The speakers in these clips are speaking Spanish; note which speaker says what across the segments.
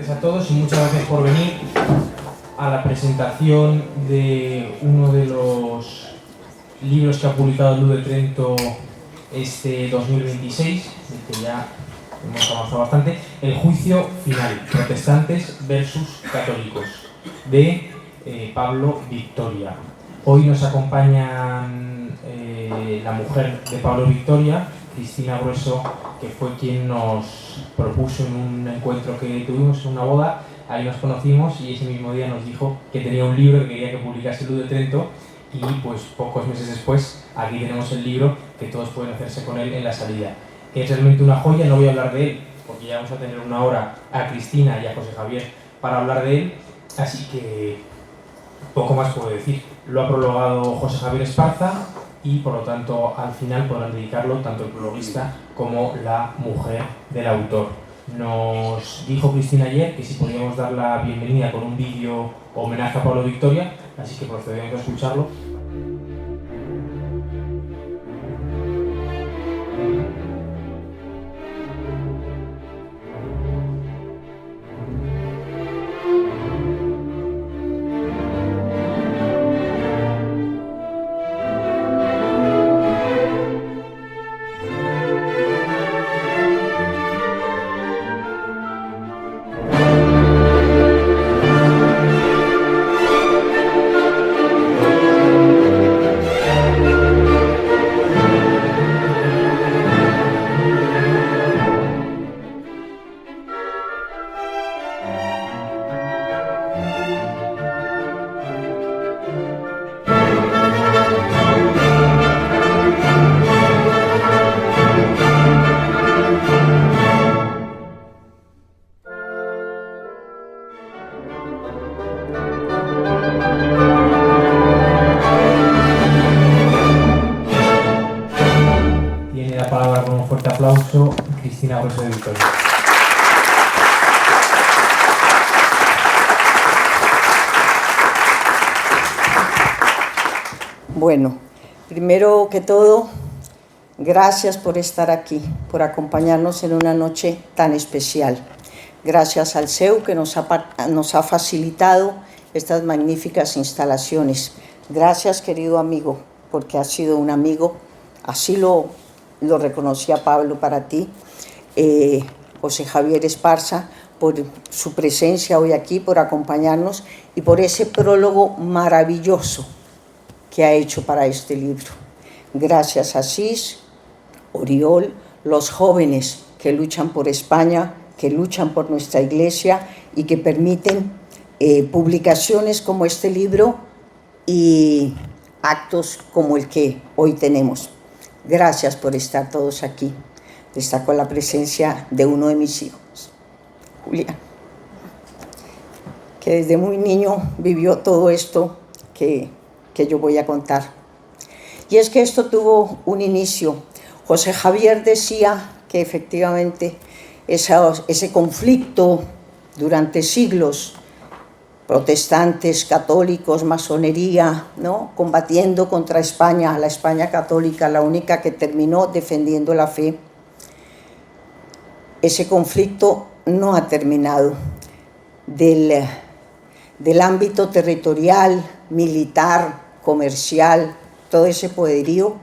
Speaker 1: tardes a todos y muchas gracias por venir a la presentación de uno de los libros que ha publicado Luz de Trento este 2026, del que ya hemos avanzado bastante, El juicio final, protestantes versus católicos, de Pablo Victoria. Hoy nos acompañan la mujer de Pablo Victoria, Cristina Grueso, que fue quien nos propuso en un encuentro que tuvimos en una boda. Ahí nos conocimos y ese mismo día nos dijo que tenía un libro que quería que publicase Luz de Trento, y pues pocos meses después aquí tenemos el libro que todos pueden hacerse con él en la salida. Es realmente una joya. No voy a hablar de él porque ya vamos a tener una hora a Cristina y a José Javier para hablar de él, así que poco más puedo decir. Lo ha prologado José Javier Esparza y por lo tanto al final podrán dedicarlo tanto el prologuista como la mujer del autor. Nos dijo Cristina ayer que si podíamos dar la bienvenida con un vídeo homenaje a Pablo Victoria, así que procedemos a escucharlo. Aplauso, Cristina Grueso de Victoria.
Speaker 2: Bueno, primero que todo, gracias por estar aquí, por acompañarnos en una noche tan especial. Gracias al CEU que nos ha facilitado estas magníficas instalaciones. Gracias, querido amigo, porque has sido un amigo, así lo reconocía Pablo para ti, José Javier Esparza, por su presencia hoy aquí, por acompañarnos y por ese prólogo maravilloso que ha hecho para este libro. Gracias a Asís, Oriol, los jóvenes que luchan por España, que luchan por nuestra iglesia y que permiten publicaciones como este libro y actos como el que hoy tenemos. Gracias por estar todos aquí. Destaco la presencia de uno de mis hijos, Julián, que desde muy niño vivió todo esto que yo voy a contar. Y es que esto tuvo un inicio. José Javier decía que efectivamente ese conflicto durante siglos, protestantes, católicos, masonería, ¿no?, combatiendo contra España, la España católica, la única que terminó defendiendo la fe. Ese conflicto no ha terminado. Del ámbito territorial, militar, comercial, todo ese poderío,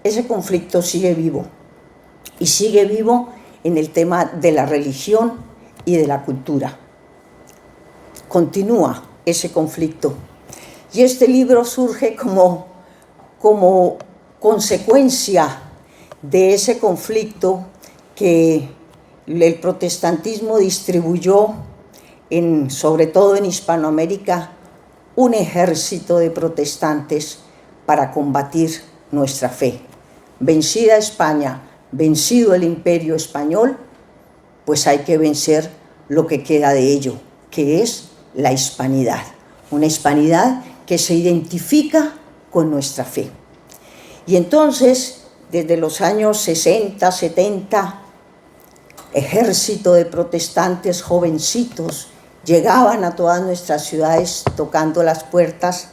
Speaker 2: ese conflicto sigue vivo. Y sigue vivo en el tema de la religión y de la cultura. Continúa ese conflicto. Y este libro surge como consecuencia de ese conflicto que el protestantismo distribuyó, sobre todo en Hispanoamérica, un ejército de protestantes para combatir nuestra fe. Vencida España, vencido el Imperio Español, pues hay que vencer lo que queda de ello, que es la hispanidad, una hispanidad que se identifica con nuestra fe. Y entonces, desde los años 60, 70, ejército de protestantes jovencitos llegaban a todas nuestras ciudades tocando las puertas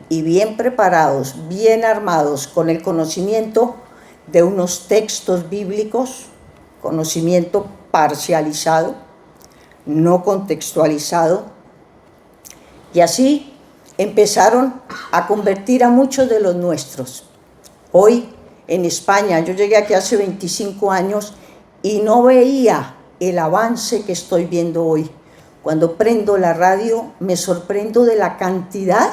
Speaker 2: y bien preparados, bien armados, con el conocimiento de unos textos bíblicos, conocimiento parcializado, no contextualizado, y así empezaron a convertir a muchos de los nuestros. Hoy en España, yo llegué aquí hace 25 años y no veía el avance que estoy viendo hoy. Cuando prendo la radio me sorprendo de la cantidad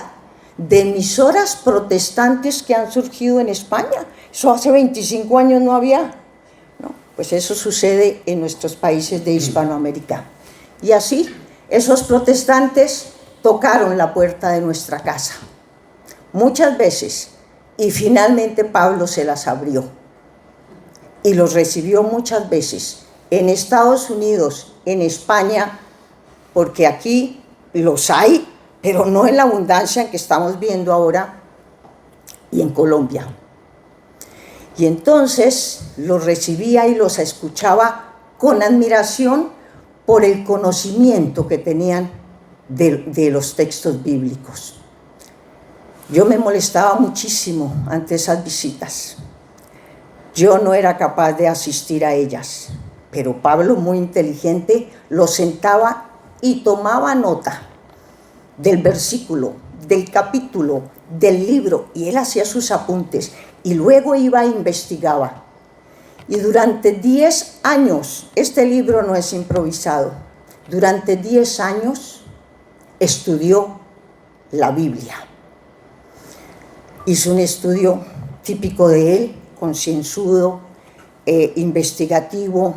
Speaker 2: de emisoras protestantes que han surgido en España. Eso hace 25 años no había, ¿no? Pues eso sucede en nuestros países de Hispanoamérica. Y así, esos protestantes tocaron la puerta de nuestra casa muchas veces y finalmente Pablo se las abrió y los recibió muchas veces en Estados Unidos, en España, porque aquí los hay, pero no en la abundancia en que estamos viendo ahora, y en Colombia. Y entonces los recibía y los escuchaba con admiración por el conocimiento que tenían de los textos bíblicos. Yo me molestaba muchísimo ante esas visitas. Yo no era capaz de asistir a ellas, pero Pablo, muy inteligente, los sentaba y tomaba nota del versículo, del capítulo, del libro, y él hacía sus apuntes, y luego iba e investigaba. Y durante 10 años, este libro no es improvisado, durante 10 años estudió la Biblia. Hizo un estudio típico de él, concienzudo, investigativo,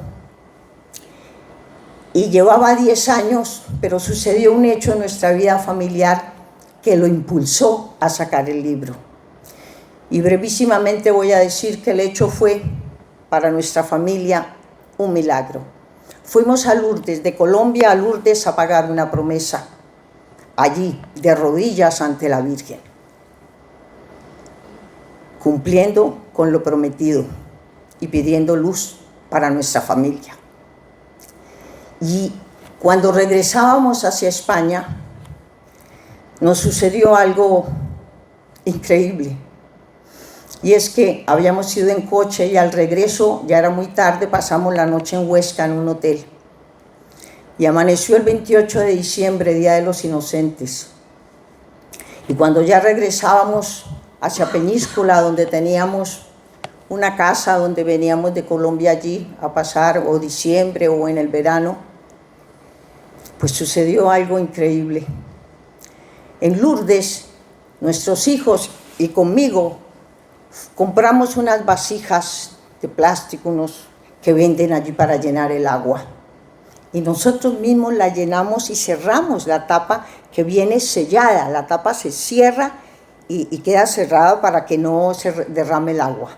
Speaker 2: y llevaba 10 años, pero sucedió un hecho en nuestra vida familiar que lo impulsó a sacar el libro. Y brevísimamente voy a decir que el hecho fue, para nuestra familia, un milagro. Fuimos a Lourdes, de Colombia a Lourdes, a pagar una promesa, allí, de rodillas ante la Virgen, cumpliendo con lo prometido y pidiendo luz para nuestra familia. Y cuando regresábamos hacia España, nos sucedió algo increíble. Y es que habíamos ido en coche y al regreso, ya era muy tarde, pasamos la noche en Huesca en un hotel. Y amaneció el 28 de diciembre, Día de los Inocentes. Y cuando ya regresábamos hacia Peñíscola, donde teníamos una casa, donde veníamos de Colombia allí a pasar o diciembre o en el verano, pues sucedió algo increíble. En Lourdes, nuestros hijos y conmigo compramos unas vasijas de plástico, unos que venden allí para llenar el agua. Y nosotros mismos la llenamos y cerramos la tapa que viene sellada. La tapa se cierra y queda cerrada para que no se derrame el agua.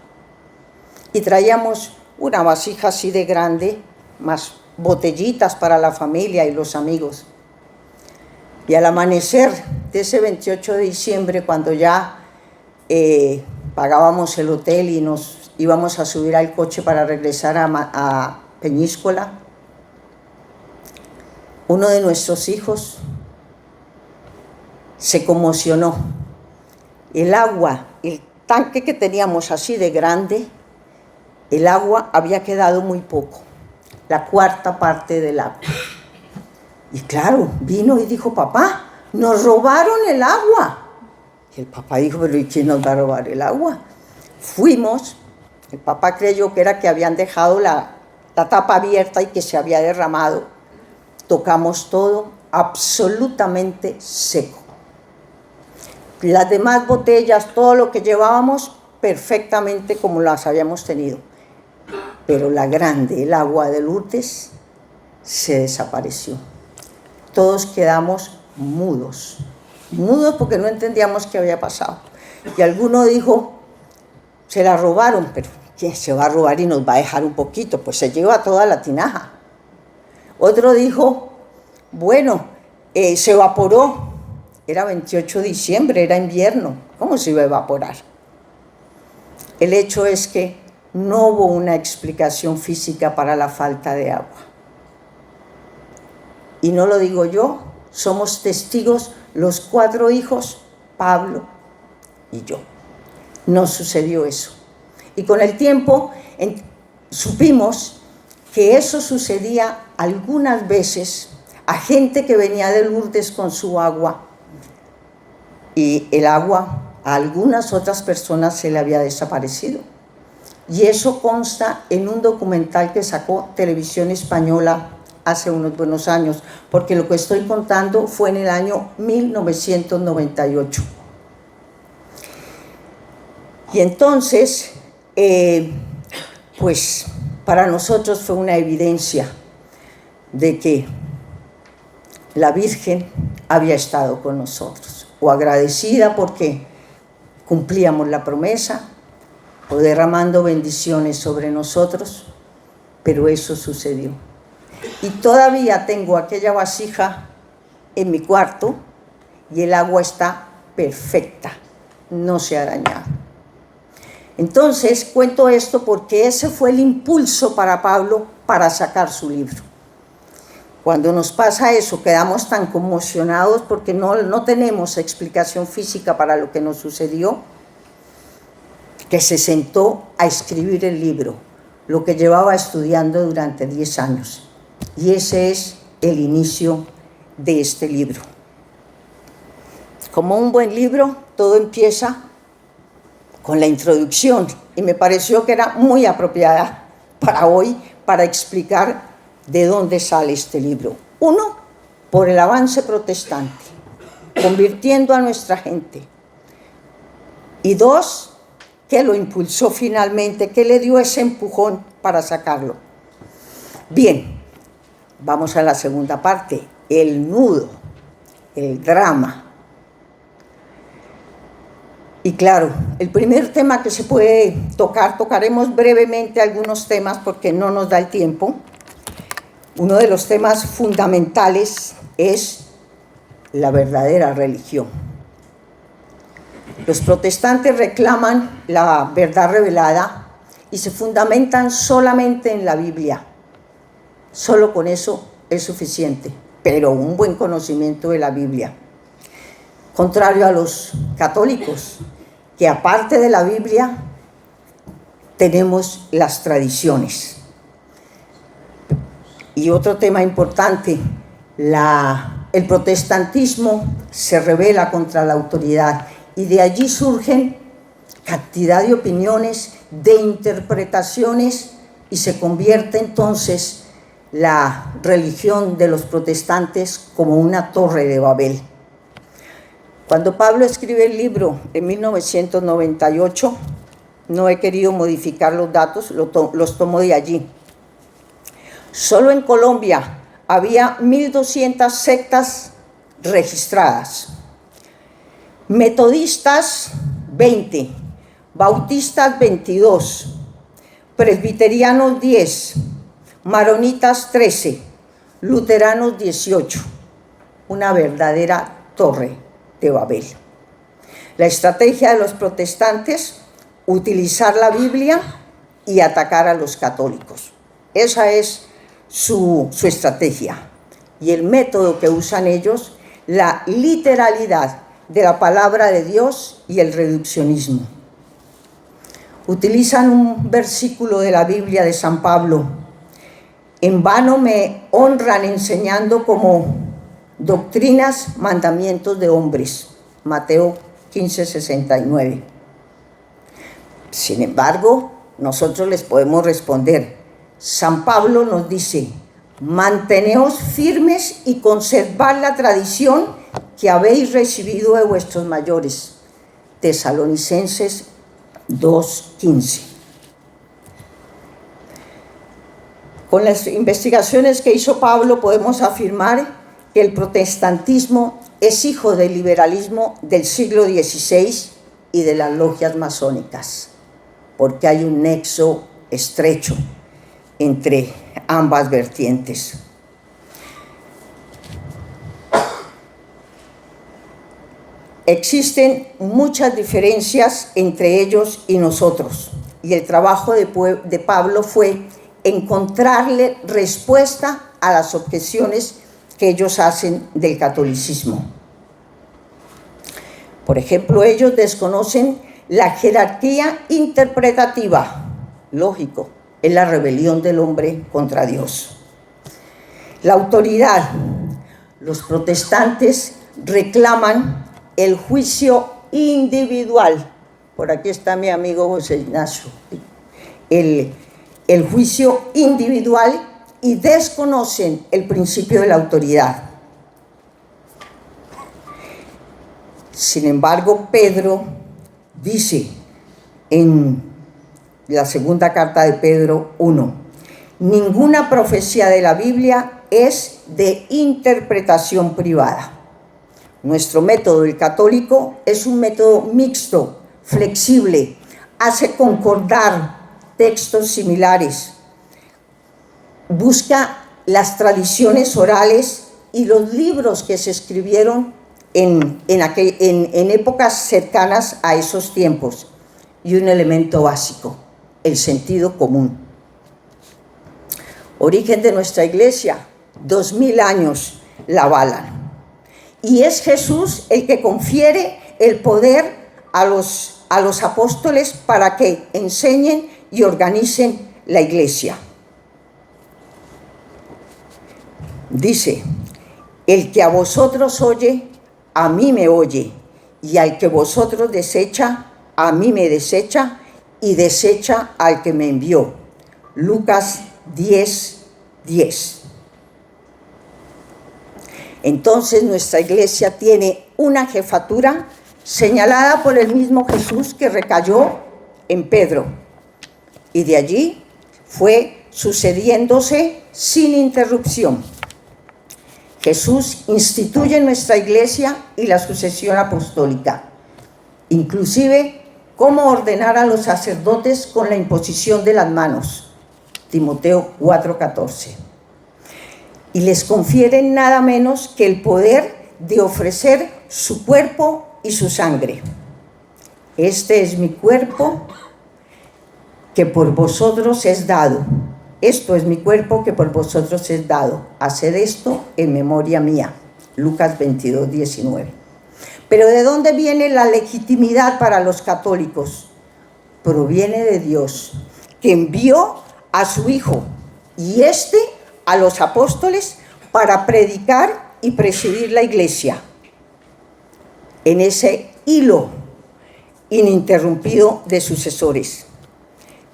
Speaker 2: Y traíamos una vasija así de grande, más botellitas para la familia y los amigos. Y al amanecer de ese 28 de diciembre, cuando ya pagábamos el hotel y nos íbamos a subir al coche para regresar a Peñíscola, uno de nuestros hijos se conmocionó. El agua, el tanque que teníamos así de grande, el agua había quedado muy poco, la cuarta parte del agua. Y claro, vino y dijo: papá, nos robaron el agua. Y el papá dijo: pero ¿y quién nos va a robar el agua? Fuimos, el papá creyó que era que habían dejado la tapa abierta y que se había derramado. Tocamos todo absolutamente seco. Las demás botellas, todo lo que llevábamos, perfectamente como las habíamos tenido. Pero la grande, el agua de Lourdes, se desapareció. Todos quedamos mudos porque no entendíamos qué había pasado. Y alguno dijo: se la robaron, pero ¿quién se va a robar y nos va a dejar un poquito? Pues se lleva toda la tinaja. Otro dijo: bueno, se evaporó. Era 28 de diciembre, era invierno. ¿Cómo se iba a evaporar? El hecho es que no hubo una explicación física para la falta de agua. Y no lo digo yo, somos testigos los 4 hijos, Pablo y yo. No sucedió eso. Y con el tiempo supimos que eso sucedía algunas veces a gente que venía de Lourdes con su agua, y el agua a algunas otras personas se le había desaparecido. Y eso consta en un documental que sacó Televisión Española hace unos buenos años, porque lo que estoy contando fue en el año 1998. Y entonces, pues para nosotros fue una evidencia de que la Virgen había estado con nosotros, o agradecida porque cumplíamos la promesa, o derramando bendiciones sobre nosotros, pero eso sucedió. Y todavía tengo aquella vasija en mi cuarto y el agua está perfecta, no se ha dañado. Entonces cuento esto porque ese fue el impulso para Pablo para sacar su libro. Cuando nos pasa eso, quedamos tan conmocionados porque no tenemos explicación física para lo que nos sucedió, que se sentó a escribir el libro, lo que llevaba estudiando durante 10 años. Y ese es el inicio de este libro. Como un buen libro, todo empieza con la introducción, y me pareció que era muy apropiada para hoy, para explicar de dónde sale este libro. Uno, por el avance protestante, convirtiendo a nuestra gente. Y dos, ¿qué lo impulsó finalmente? ¿Qué le dio ese empujón para sacarlo? Bien, vamos a la segunda parte, el nudo, el drama. Y claro, el primer tema que se puede tocar, tocaremos brevemente algunos temas porque no nos da el tiempo. Uno de los temas fundamentales es la verdadera religión. Los protestantes reclaman la verdad revelada y se fundamentan solamente en la Biblia. Solo con eso es suficiente, pero un buen conocimiento de la Biblia. Contrario a los católicos, que aparte de la Biblia tenemos las tradiciones. Y otro tema importante, el protestantismo se rebela contra la autoridad y de allí surgen cantidad de opiniones, de interpretaciones, y se convierte entonces la religión de los protestantes como una torre de Babel. Cuando Pablo escribe el libro en 1998, no he querido modificar los datos, los tomo de allí. Solo en Colombia había 1.200 sectas registradas. Metodistas, 20. Bautistas, 22. Presbiterianos, 10. Maronitas, 13. Luteranos, 18. Una verdadera torre de Babel. La estrategia de los protestantes, utilizar la Biblia y atacar a los católicos. Esa es su estrategia. Y el método que usan ellos, la literalidad de la palabra de Dios y el reduccionismo. Utilizan un versículo de la Biblia de San Pablo. En vano me honran enseñando como doctrinas, mandamientos de hombres. Mateo 15:69. Sin embargo, nosotros les podemos responder. San Pablo nos dice, manteneos firmes y conservad la tradición que habéis recibido de vuestros mayores. Tesalonicenses 2:15. Con las investigaciones que hizo Pablo podemos afirmar que el protestantismo es hijo del liberalismo del siglo XVI y de las logias masónicas, porque hay un nexo estrecho entre ambas vertientes. Existen muchas diferencias entre ellos y nosotros, y el trabajo de Pablo fue encontrarle respuesta a las objeciones que ellos hacen del catolicismo. Por ejemplo, ellos desconocen la jerarquía interpretativa. Lógico, es la rebelión del hombre contra Dios. La autoridad. Los protestantes reclaman el juicio individual. Por aquí está mi amigo José Ignacio. El juicio individual, y desconocen el principio de la autoridad. Sin embargo, Pedro dice en la segunda carta de Pedro 1, ninguna profecía de la Biblia es de interpretación privada. Nuestro método, el católico, es un método mixto, flexible, hace concordar textos similares, busca las tradiciones orales y los libros que se escribieron en épocas cercanas a esos tiempos, y un elemento básico, el sentido común. Origen de nuestra iglesia, 2000 años la avalan. Y es Jesús el que confiere el poder a los apóstoles para que enseñen y organicen la iglesia. Dice, el que a vosotros oye, a mí me oye, y al que vosotros desecha, a mí me desecha, y desecha al que me envió. Lucas 10:10. Entonces nuestra iglesia tiene una jefatura señalada por el mismo Jesús que recayó en Pedro, y de allí fue sucediéndose sin interrupción. Jesús instituye nuestra iglesia y la sucesión apostólica, inclusive cómo ordenar a los sacerdotes con la imposición de las manos, Timoteo 4:14, y les confiere nada menos que el poder de ofrecer su cuerpo y su sangre. Este es mi cuerpo que por vosotros es dado. Esto es mi cuerpo que por vosotros es dado. Haced esto en memoria mía. Lucas 22:19. Pero ¿de dónde viene la legitimidad para los católicos? Proviene de Dios, que envió a su Hijo y a los apóstoles para predicar y presidir la iglesia en ese hilo ininterrumpido de sucesores.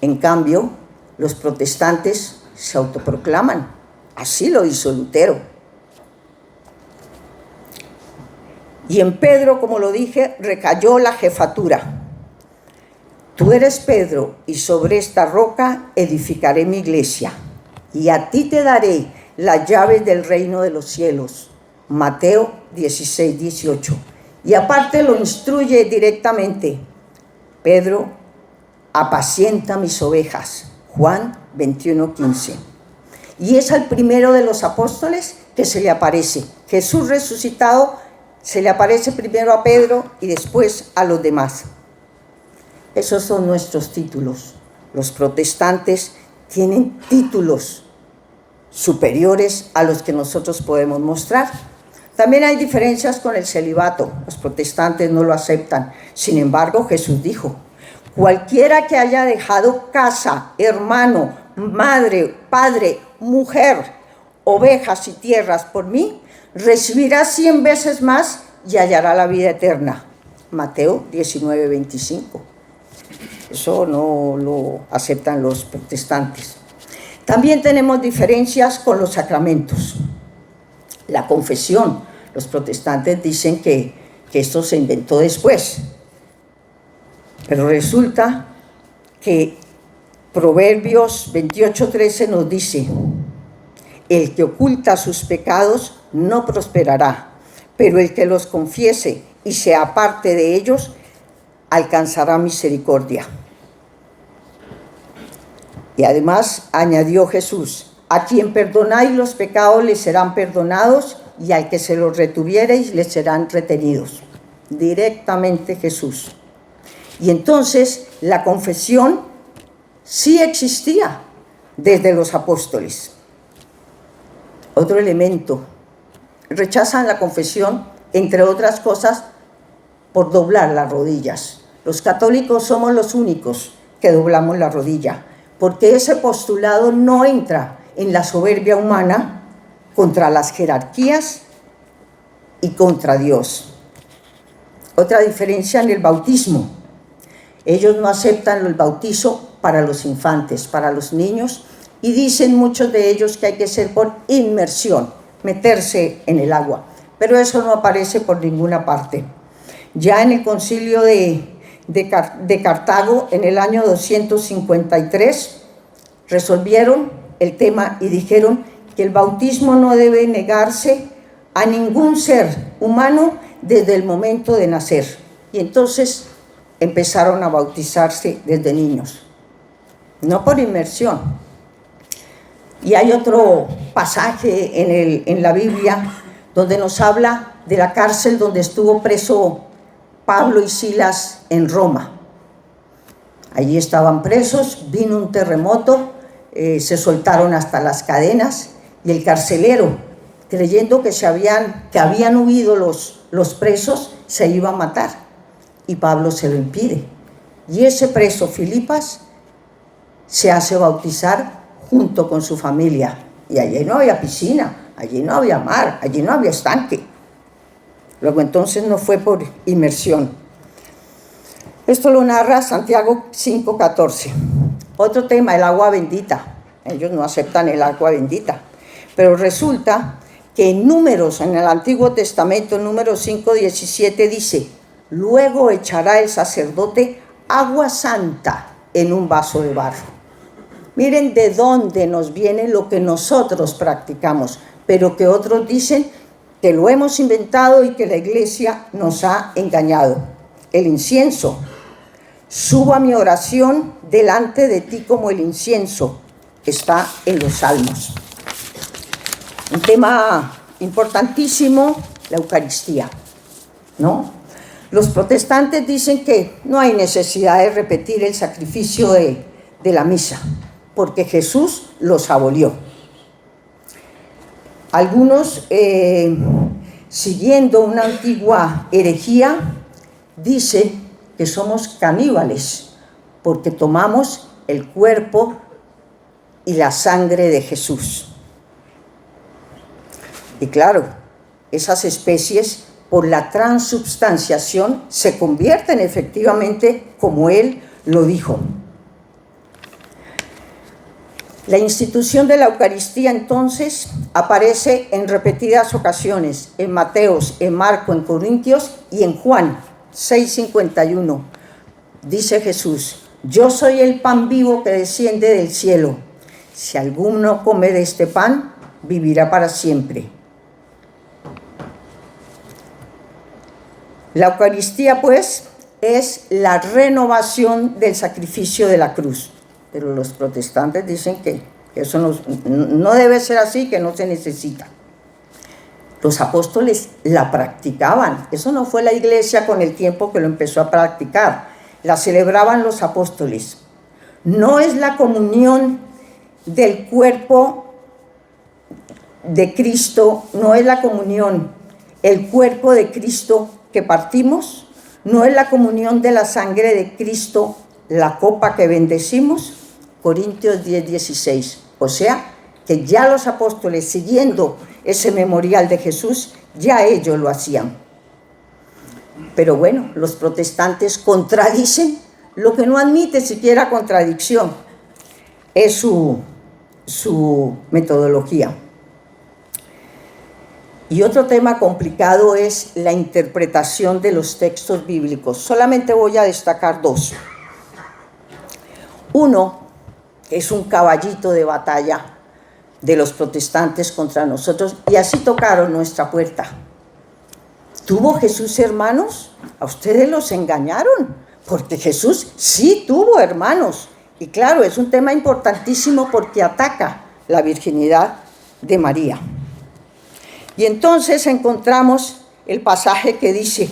Speaker 2: En cambio, los protestantes se autoproclaman. Así lo hizo Lutero. Y en Pedro, como lo dije, recayó la jefatura. Tú eres Pedro, y sobre esta roca edificaré mi iglesia, y a ti te daré las llaves del reino de los cielos. Mateo 16:18. Y aparte lo instruye directamente. Pedro, apacienta mis ovejas. Juan 21:15. Y es al primero de los apóstoles que se le aparece. Jesús resucitado se le aparece primero a Pedro y después a los demás. Esos son nuestros títulos. Los protestantes tienen títulos superiores a los que nosotros podemos mostrar. También hay diferencias con el celibato. Los protestantes no lo aceptan. Sin embargo, Jesús dijo, cualquiera que haya dejado casa, hermano, madre, padre, mujer, ovejas y tierras por mí, recibirá 100 veces más y hallará la vida eterna. Mateo 19:25. Eso no lo aceptan los protestantes. También tenemos diferencias con los sacramentos. La confesión. Los protestantes dicen que esto se inventó después. Pero resulta que Proverbios 28:13 nos dice, el que oculta sus pecados no prosperará, pero el que los confiese y se aparte de ellos, alcanzará misericordia. Y además añadió Jesús, a quien perdonáis los pecados les serán perdonados, y al que se los retuviereis les serán retenidos. Directamente Jesús. Y entonces la confesión sí existía desde los apóstoles. Otro elemento, rechazan la confesión, entre otras cosas, por doblar las rodillas. Los católicos somos los únicos que doblamos la rodilla, porque ese postulado no entra en la soberbia humana contra las jerarquías y contra Dios. Otra diferencia en el bautismo. Ellos no aceptan el bautizo para los infantes, para los niños, y dicen muchos de ellos que hay que ser por inmersión, meterse en el agua. Pero eso no aparece por ninguna parte. Ya en el concilio de Cartago, en el año 253, resolvieron el tema y dijeron que el bautismo no debe negarse a ningún ser humano desde el momento de nacer. Y entonces empezaron a bautizarse desde niños, no por inmersión. Y hay otro pasaje en la Biblia donde nos habla de la cárcel donde estuvo preso Pablo y Silas en Roma. Allí estaban presos, vino un terremoto, se soltaron hasta las cadenas y el carcelero, creyendo que habían huido los presos, se iba a matar, y Pablo se lo impide. Y ese preso, Filipas, se hace bautizar junto con su familia. Y allí no había piscina, allí no había mar, allí no había estanque. Luego entonces no fue por inmersión. Esto lo narra Santiago 5:14. Otro tema, el agua bendita. Ellos no aceptan el agua bendita. Pero resulta que en Números, en el Antiguo Testamento, Números 5:17 dice: luego echará el sacerdote agua santa en un vaso de barro. Miren de dónde nos viene lo que nosotros practicamos, pero que otros dicen que lo hemos inventado y que la iglesia nos ha engañado. El incienso. Suba mi oración delante de ti como el incienso. Está en los Salmos. Un tema importantísimo, la Eucaristía, ¿no? Los protestantes dicen que no hay necesidad de repetir el sacrificio de la misa, porque Jesús los abolió. Algunos, siguiendo una antigua herejía, dicen que somos caníbales, porque tomamos el cuerpo y la sangre de Jesús. Y claro, esas especies, por la transubstanciación, se convierten efectivamente como Él lo dijo. La institución de la Eucaristía entonces aparece en repetidas ocasiones, en Mateos, en Marco, en Corintios y en Juan 6:51. Dice Jesús: yo soy el pan vivo que desciende del cielo. Si alguno come de este pan, vivirá para siempre. La Eucaristía, pues, es la renovación del sacrificio de la cruz. Pero los protestantes dicen que eso no debe ser así, que no se necesita. Los apóstoles la practicaban. Eso no fue la iglesia con el tiempo que lo empezó a practicar. La celebraban los apóstoles. No es la comunión del cuerpo de Cristo, no es la comunión, el cuerpo de Cristo que partimos, no es la comunión de la sangre de Cristo, la copa que bendecimos. Corintios 10:16. O sea, que ya los apóstoles, siguiendo ese memorial de Jesús, ya ellos lo hacían. Pero bueno, los protestantes contradicen lo que no admite siquiera contradicción. Es su metodología. Y otro tema complicado es la interpretación de los textos bíblicos. Solamente voy a destacar dos. Uno es un caballito de batalla de los protestantes contra nosotros, y así tocaron nuestra puerta. ¿Tuvo Jesús hermanos? A ustedes los engañaron, porque Jesús sí tuvo hermanos. Y claro, es un tema importantísimo porque ataca la virginidad de María. Y entonces encontramos el pasaje que dice: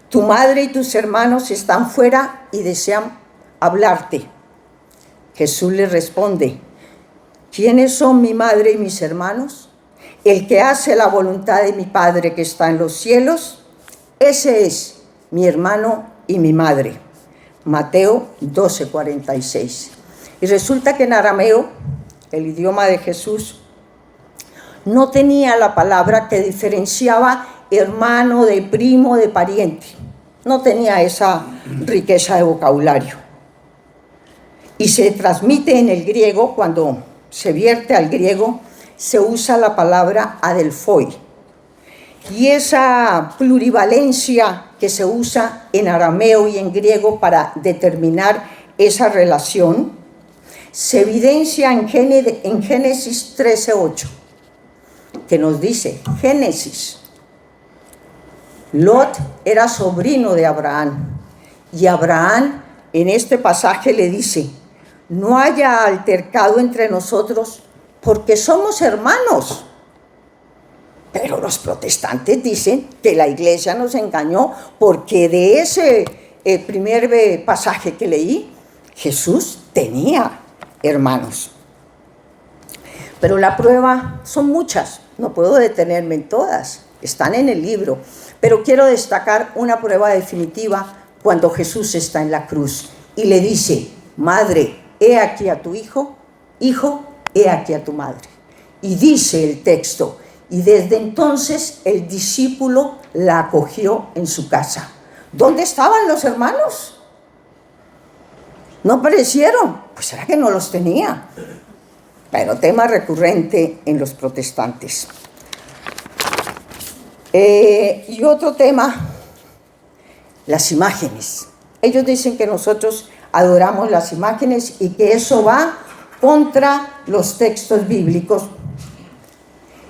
Speaker 2: tu madre y tus hermanos están fuera y desean hablarte. Jesús les responde: ¿quiénes son mi madre y mis hermanos? El que hace la voluntad de mi Padre que está en los cielos, ese es mi hermano y mi madre. Mateo 12:46. Y resulta que en arameo, el idioma de Jesús, no tenía la palabra que diferenciaba hermano, de primo, de pariente. No tenía esa riqueza de vocabulario. Y se transmite en el griego, cuando se vierte al griego, se usa la palabra adelphoi. Y esa plurivalencia que se usa en arameo y en griego para determinar esa relación, se evidencia en Génesis 13:8, que nos dice, Génesis, Lot era sobrino de Abraham, y Abraham en este pasaje le dice, no haya altercado entre nosotros porque somos hermanos. Pero los protestantes dicen que la iglesia nos engañó porque de ese primer pasaje que leí, Jesús tenía hermanos. Pero la prueba son muchas, no puedo detenerme en todas, están en el libro. Pero quiero destacar una prueba definitiva cuando Jesús está en la cruz y le dice, madre, he aquí a tu hijo, hijo, he aquí a tu madre. Y dice el texto, y desde entonces el discípulo la acogió en su casa. ¿Dónde estaban los hermanos? ¿No aparecieron? Pues será que no los tenía. Pero tema recurrente en los protestantes. Y otro tema, las imágenes. Ellos dicen que nosotros adoramos las imágenes y que eso va contra los textos bíblicos.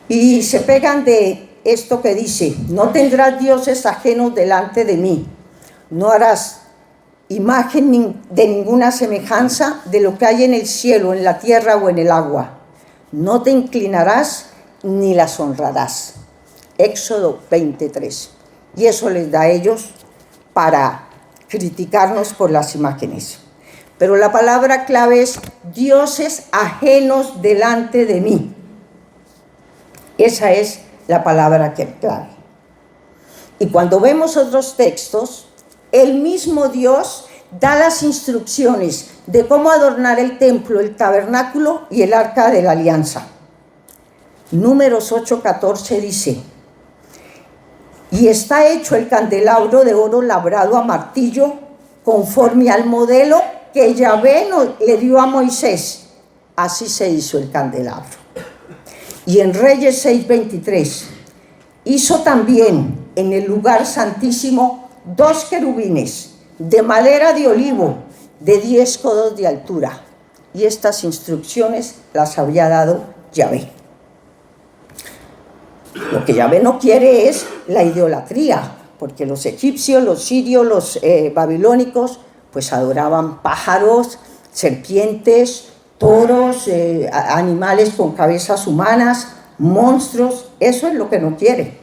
Speaker 2: Y se pegan de esto que dice, no tendrás dioses ajenos delante de mí, no harás imagen de ninguna semejanza de lo que hay en el cielo, en la tierra o en el agua. No te inclinarás ni las honrarás. Éxodo 23. Y eso les da a ellos para criticarnos por las imágenes. Pero la palabra clave es dioses ajenos delante de mí. Esa es la palabra que es clave. Y cuando vemos otros textos, el mismo Dios da las instrucciones de cómo adornar el templo, el tabernáculo y el arca de la alianza. Números 8:14 dice, y está hecho el candelabro de oro labrado a martillo conforme al modelo que Yahvé le dio a Moisés. Así se hizo el candelabro. Y en Reyes 6:23, hizo también en el lugar santísimo 2 querubines de madera de olivo de 10 codos de altura. Y estas instrucciones las había dado Yahvé. Lo que Yahvé no quiere es la idolatría, porque los egipcios, los sirios, los babilónicos, pues adoraban pájaros, serpientes, toros, animales con cabezas humanas, monstruos. Eso es lo que no quiere.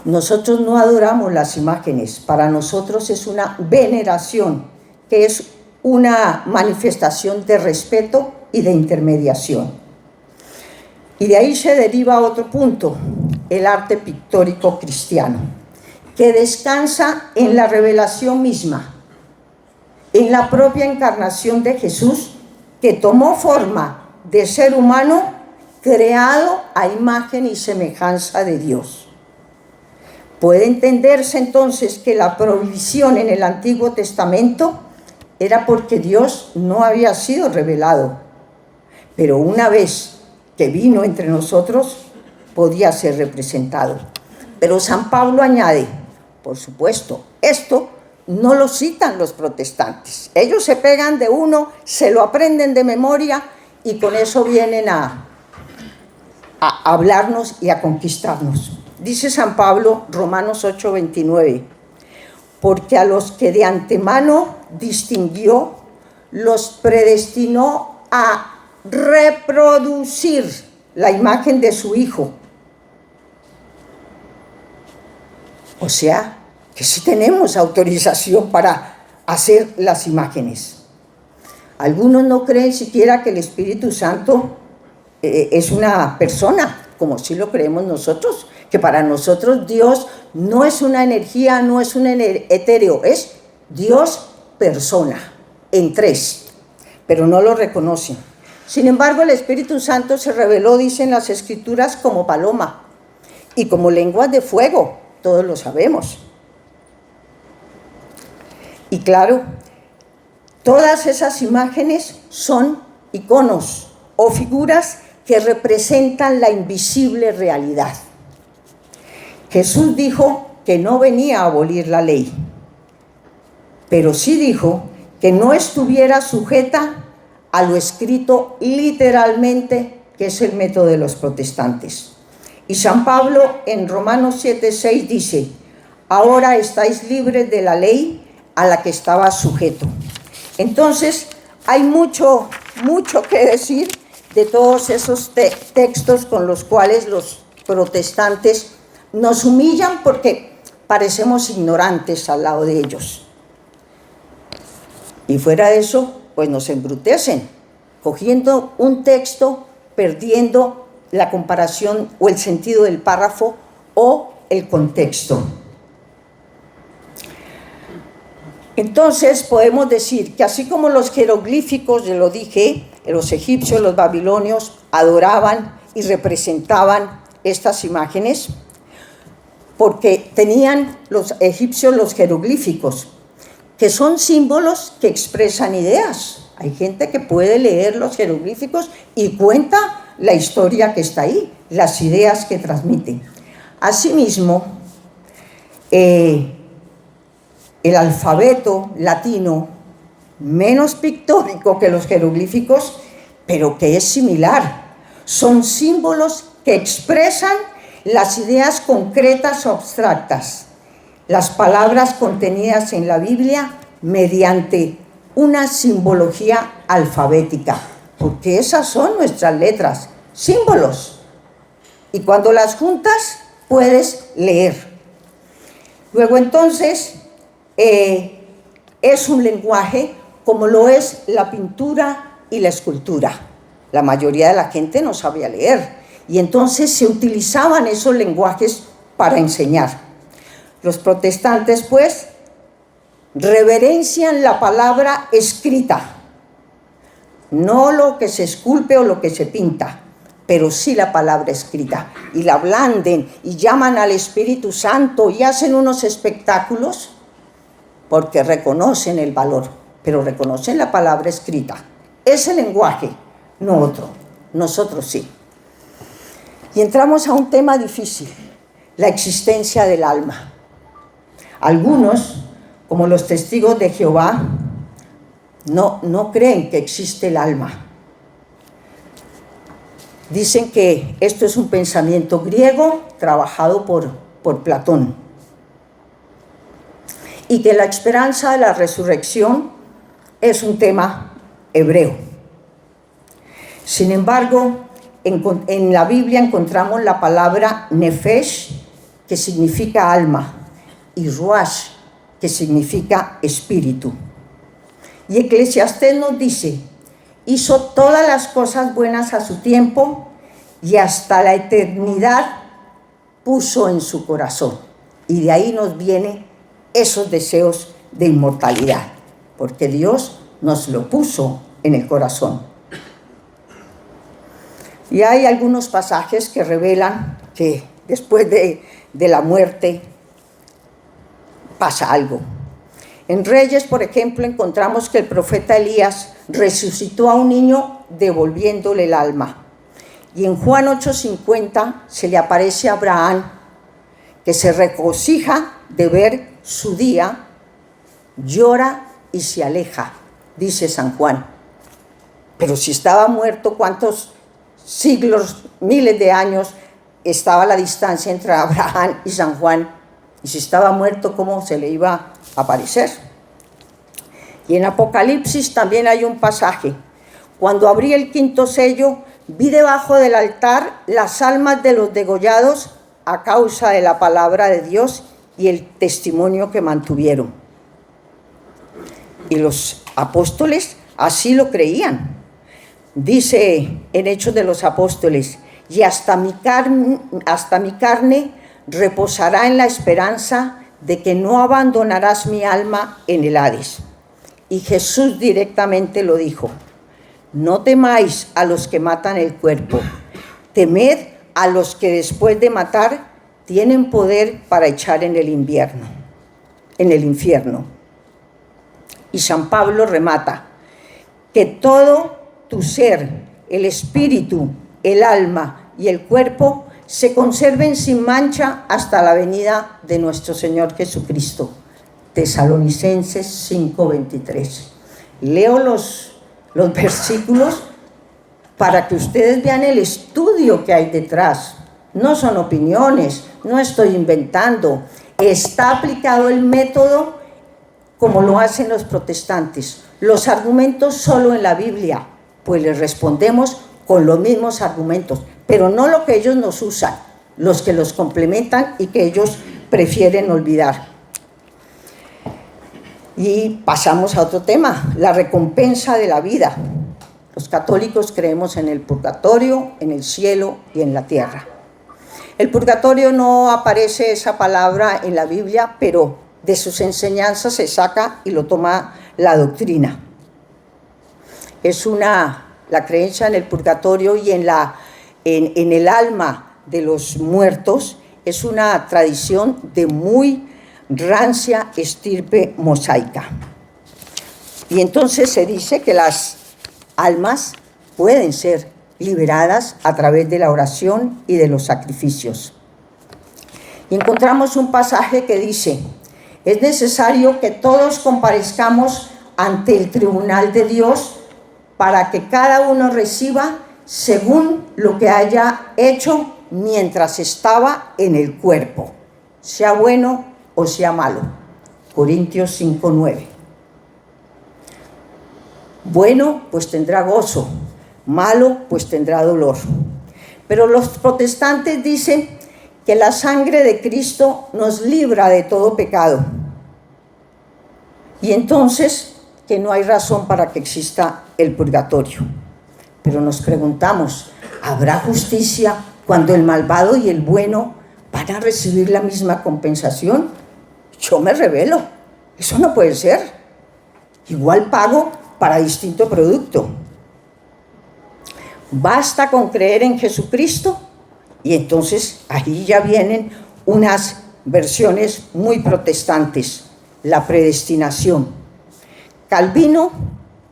Speaker 2: Nosotros no adoramos las imágenes, para nosotros es una veneración, que es una manifestación de respeto y de intermediación. Y de ahí se deriva otro punto, el arte pictórico cristiano, que descansa en la revelación misma, en la propia encarnación de Jesús, que tomó forma de ser humano creado a imagen y semejanza de Dios. Puede entenderse entonces que la provisión en el Antiguo Testamento era porque Dios no había sido revelado, pero una vez que vino entre nosotros podía ser representado. Pero San Pablo añade, por supuesto, esto no lo citan los protestantes. Ellos se pegan de uno, se lo aprenden de memoria y con eso vienen a hablarnos y a conquistarnos. Dice San Pablo, Romanos 8:29, porque a los que de antemano distinguió, los predestinó a reproducir la imagen de su Hijo. O sea, que sí tenemos autorización para hacer las imágenes. Algunos no creen siquiera que el Espíritu Santo es una persona, como sí lo creemos nosotros, que para nosotros Dios no es una energía, no es un etéreo, es Dios persona, en tres, pero no lo reconocen. Sin embargo, el Espíritu Santo se reveló, dicen las Escrituras, como paloma, y como lenguas de fuego, todos lo sabemos. Y claro, todas esas imágenes son iconos o figuras que representan la invisible realidad. Jesús dijo que no venía a abolir la ley, pero sí dijo que no estuviera sujeta a lo escrito literalmente, que es el método de los protestantes. Y San Pablo en Romanos 7:6 dice: ahora estáis libres de la ley a la que estaba sujeto. Entonces, hay mucho que decir de todos esos textos con los cuales los protestantes nos humillan porque parecemos ignorantes al lado de ellos. Y fuera de eso, pues nos embrutecen, cogiendo un texto, perdiendo la comparación o el sentido del párrafo o el contexto. Entonces podemos decir que así como los jeroglíficos, ya lo dije, los egipcios, los babilonios adoraban y representaban estas imágenes, porque tenían los egipcios los jeroglíficos, que son símbolos que expresan ideas. Hay gente que puede leer los jeroglíficos y cuenta la historia que está ahí, las ideas que transmiten. Asimismo, el alfabeto latino, menos pictórico que los jeroglíficos, pero que es similar. Son símbolos que expresan las ideas concretas o abstractas, las palabras contenidas en la Biblia mediante una simbología alfabética, porque esas son nuestras letras, símbolos. Y cuando las juntas, puedes leer. Luego entonces, es un lenguaje como lo es la pintura y la escultura. La mayoría de la gente no sabía leer y entonces se utilizaban esos lenguajes para enseñar. Los protestantes, pues, reverencian la palabra escrita, no lo que se esculpe o lo que se pinta, pero sí la palabra escrita, y la ablanden y llaman al Espíritu Santo y hacen unos espectáculos porque reconocen el valor, pero reconocen la palabra escrita. Ese lenguaje, no otro, nosotros sí. Y entramos a un tema difícil, la existencia del alma. Algunos, como los testigos de Jehová, no creen que existe el alma. Dicen que esto es un pensamiento griego trabajado por Platón y que la esperanza de la resurrección es un tema hebreo. Sin embargo, en la Biblia encontramos la palabra nefesh, que significa alma, y ruach, que significa espíritu. Y Eclesiastés nos dice: hizo todas las cosas buenas a su tiempo y hasta la eternidad puso en su corazón. Y de ahí nos vienen esos deseos de inmortalidad, porque Dios nos lo puso en el corazón. Y hay algunos pasajes que revelan que después de la muerte pasa algo. En Reyes, por ejemplo, encontramos que el profeta Elías resucitó a un niño devolviéndole el alma. Y en Juan 8:50 se le aparece a Abraham, que se regocija de ver su día, llora y se aleja, dice San Juan. Pero si estaba muerto, ¿cuántos siglos, miles de años estaba la distancia entre Abraham y San Juan? Y si estaba muerto, ¿cómo se le iba a aparecer? Y en Apocalipsis también hay un pasaje: cuando abrí el quinto sello, vi debajo del altar las almas de los degollados a causa de la palabra de Dios y el testimonio que mantuvieron. Y los apóstoles así lo creían. Dice en Hechos de los Apóstoles: y hasta mi carne reposará en la esperanza de que no abandonarás mi alma en el Hades. Y Jesús directamente lo dijo: no temáis a los que matan el cuerpo, temed a los que después de matar tienen poder para echar en el infierno. Y San Pablo remata, que todo tu ser, el espíritu, el alma y el cuerpo se conserven sin mancha hasta la venida de nuestro Señor Jesucristo. Tesalonicenses 5:23. Leo los versículos para que ustedes vean el estudio que hay detrás. No son opiniones, no estoy inventando. Está aplicado el método como lo hacen los protestantes. Los argumentos solo en la Biblia, pues les respondemos con los mismos argumentos, pero no lo que ellos nos usan, los que los complementan y que ellos prefieren olvidar. Y pasamos a otro tema, la recompensa de la vida. Los católicos creemos en el purgatorio, en el cielo y en la tierra. El purgatorio no aparece esa palabra en la Biblia, pero de sus enseñanzas se saca y lo toma la doctrina. La creencia en el purgatorio y en el alma de los muertos es una tradición de muy rancia estirpe mosaica. Y entonces se dice que las almas pueden ser liberadas a través de la oración y de los sacrificios. Y encontramos un pasaje que dice: es necesario que todos comparezcamos ante el tribunal de Dios para que cada uno reciba según lo que haya hecho mientras estaba en el cuerpo, sea bueno o sea malo. Corintios 5:9. Bueno, pues tendrá gozo, malo, pues tendrá dolor. Pero los protestantes dicen que la sangre de Cristo nos libra de todo pecado. Y entonces que no hay razón para que exista el purgatorio. Pero nos preguntamos, ¿habrá justicia cuando el malvado y el bueno van a recibir la misma compensación? Yo me rebelo, eso no puede ser. Igual pago para distinto producto. Basta con creer en Jesucristo. Y entonces ahí ya vienen unas versiones muy protestantes, la predestinación. Calvino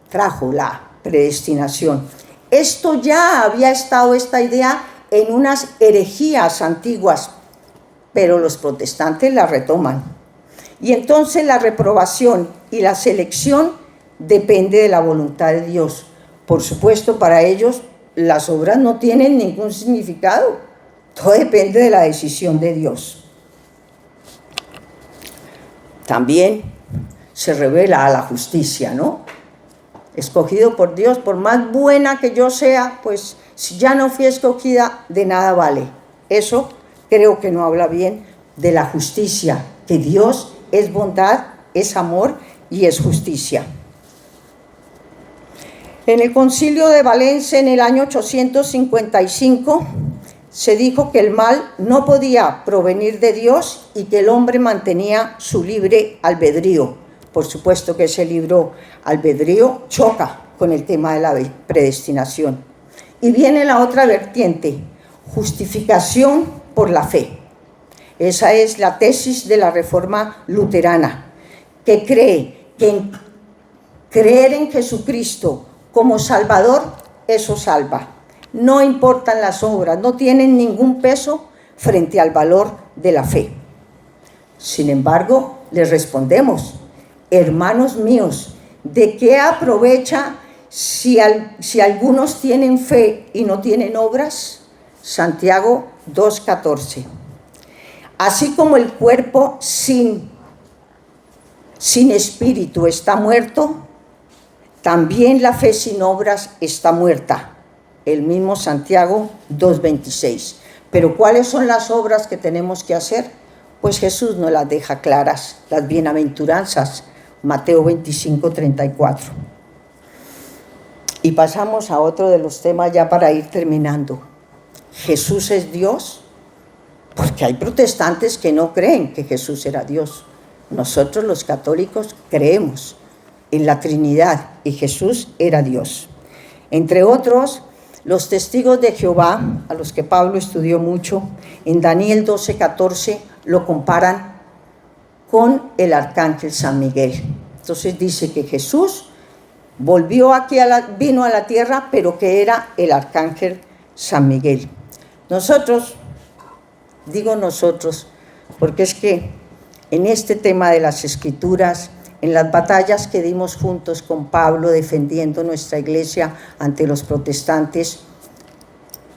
Speaker 2: trajo la predestinación. Esto ya había estado, esta idea, en unas herejías antiguas, pero los protestantes la retoman. Y entonces la reprobación y la selección depende de la voluntad de Dios. Por supuesto, para ellos las obras no tienen ningún significado. Todo depende de la decisión de Dios. También se revela a la justicia, ¿no? Escogido por Dios, por más buena que yo sea, pues si ya no fui escogida, de nada vale. Eso creo que no habla bien de la justicia, que Dios es bondad, es amor y es justicia. En el Concilio de Valencia, en el año 855, se dijo que el mal no podía provenir de Dios y que el hombre mantenía su libre albedrío. Por supuesto que ese libre albedrío choca con el tema de la predestinación. Y viene la otra vertiente, justificación por la fe. Esa es la tesis de la Reforma luterana, que cree que creer en Jesucristo como Salvador, eso salva. No importan las obras, no tienen ningún peso frente al valor de la fe. Sin embargo, les respondemos, hermanos míos, ¿de qué aprovecha si algunos tienen fe y no tienen obras? Santiago 2:14. Así como el cuerpo sin espíritu está muerto, también la fe sin obras está muerta. El mismo Santiago 2:26. Pero ¿cuáles son las obras que tenemos que hacer? Pues Jesús nos las deja claras, las bienaventuranzas, Mateo 25:34. Y pasamos a otro de los temas ya para ir terminando. ¿Jesús es Dios? Porque hay protestantes que no creen que Jesús era Dios. Nosotros los católicos creemos en la Trinidad y Jesús era Dios. Entre otros, Los testigos de Jehová, a los que Pablo estudió mucho, en Daniel 12:14 lo comparan con el arcángel San Miguel. Entonces dice que Jesús volvió aquí, vino a la tierra, pero que era el arcángel San Miguel. Nosotros, digo nosotros, porque es que en este tema de las Escrituras, en las batallas que dimos juntos con Pablo defendiendo nuestra iglesia ante los protestantes,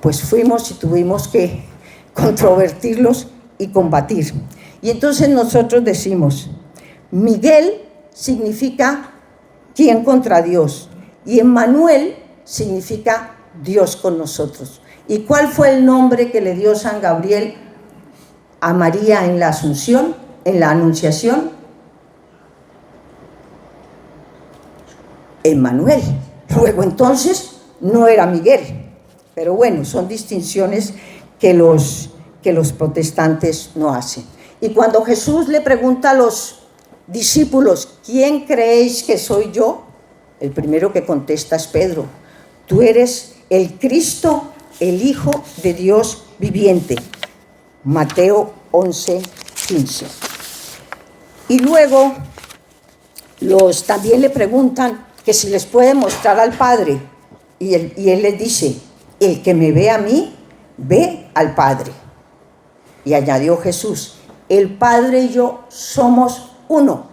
Speaker 2: pues fuimos y tuvimos que controvertirlos y combatir. Y entonces nosotros decimos, Miguel significa ¿quién contra Dios? Y Emmanuel significa Dios con nosotros. ¿Y cuál fue el nombre que le dio San Gabriel a María en la Asunción, en la Anunciación? Emmanuel. Luego entonces no era Miguel. Pero bueno, son distinciones que los protestantes no hacen. Y cuando Jesús le pregunta a los discípulos, ¿quién creéis que soy yo? El primero que contesta es Pedro. Tú eres el Cristo, el Hijo de Dios viviente. Mateo 11:15. Y luego también le preguntan que si les puede mostrar al Padre. Y él les dice, el que me ve a mí, ve al Padre. Y añadió Jesús, el Padre y yo somos uno.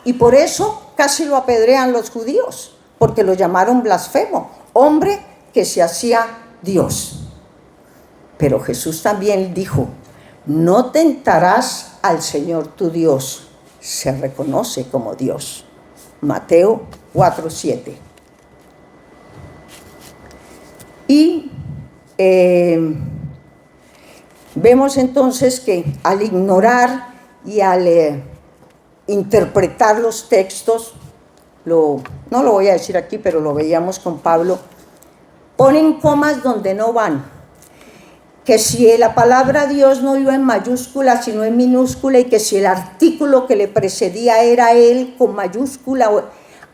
Speaker 2: Y por eso casi lo apedrean los judíos, porque lo llamaron blasfemo, hombre que se hacía Dios. Pero Jesús también dijo, no tentarás al Señor tu Dios. Se reconoce como Dios. Mateo 4:7. Y vemos entonces que al ignorar y al interpretar los textos, no lo voy a decir aquí, pero lo veíamos con Pablo, ponen comas donde no van. Que si la palabra Dios no iba en mayúscula, sino en minúscula, y que si el artículo que le precedía era él con mayúscula,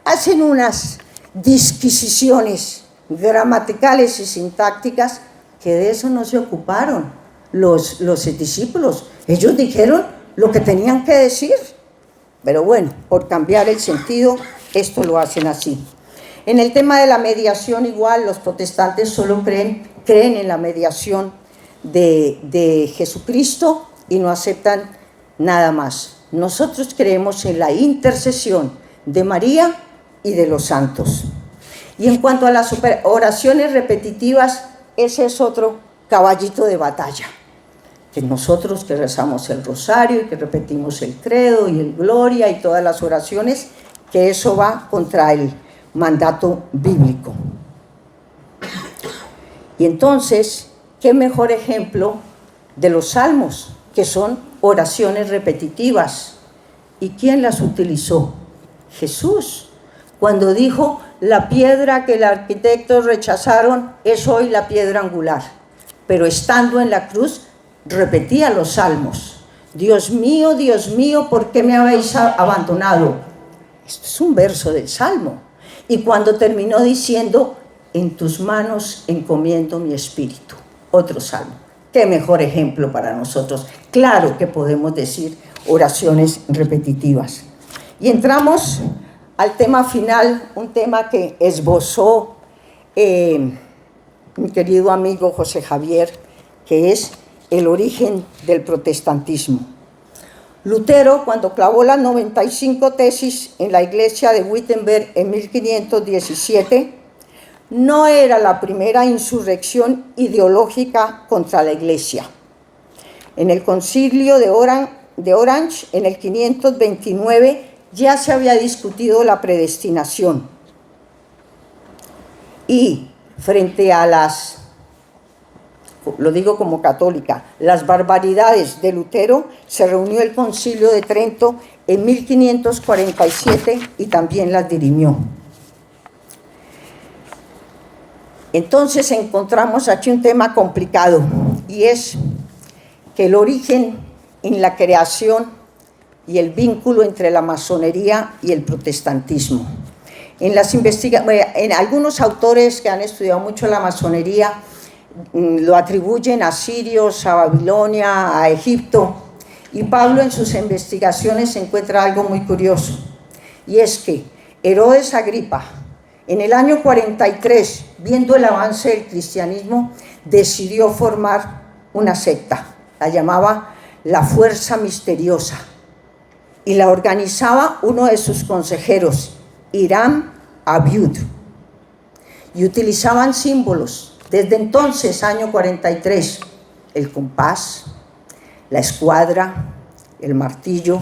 Speaker 2: hacen unas disquisiciones gramaticales y sintácticas que de eso no se ocuparon los discípulos. Ellos dijeron lo que tenían que decir, pero bueno, por cambiar el sentido, esto lo hacen así. En el tema de la mediación igual, los protestantes solo creen en la mediación de Jesucristo y no aceptan nada más. Nosotros creemos en la intercesión de María y de los santos. Y en cuanto a las oraciones repetitivas, ese es otro caballito de batalla. Que nosotros que rezamos el rosario y que repetimos el credo y el gloria y todas las oraciones, que eso va contra el mandato bíblico. Y entonces, ¿qué mejor ejemplo de los salmos, que son oraciones repetitivas? ¿Y quién las utilizó? Jesús, cuando dijo, la piedra que el arquitecto rechazaron es hoy la piedra angular. Pero estando en la cruz, repetía los salmos. Dios mío, ¿por qué me habéis abandonado? Esto es un verso del Salmo. Y cuando terminó diciendo, en tus manos encomiendo mi espíritu. Otro salmo. Qué mejor ejemplo para nosotros. Claro que podemos decir oraciones repetitivas. Y entramos al tema final, un tema que esbozó mi querido amigo José Javier, que es el origen del protestantismo. Lutero, cuando clavó las 95 tesis en la iglesia de Wittenberg en 1517, no era la primera insurrección ideológica contra la iglesia. En el concilio de Orange, en el 529, ya se había discutido la predestinación. Y frente a lo digo como católica, las barbaridades de Lutero, se reunió el Concilio de Trento en 1547 y también las dirimió. Entonces encontramos aquí un tema complicado, y es que el origen en la creación y el vínculo entre la masonería y el protestantismo. En algunos autores que han estudiado mucho la masonería lo atribuyen a sirios, a Babilonia, a Egipto, y Pablo en sus investigaciones encuentra algo muy curioso, y es que Herodes Agripa, en el año 43, viendo el avance del cristianismo, decidió formar una secta, la llamaba la Fuerza Misteriosa, y la organizaba uno de sus consejeros, Hiram Abiud, y utilizaban símbolos. Desde entonces, año 43, el compás, la escuadra, el martillo,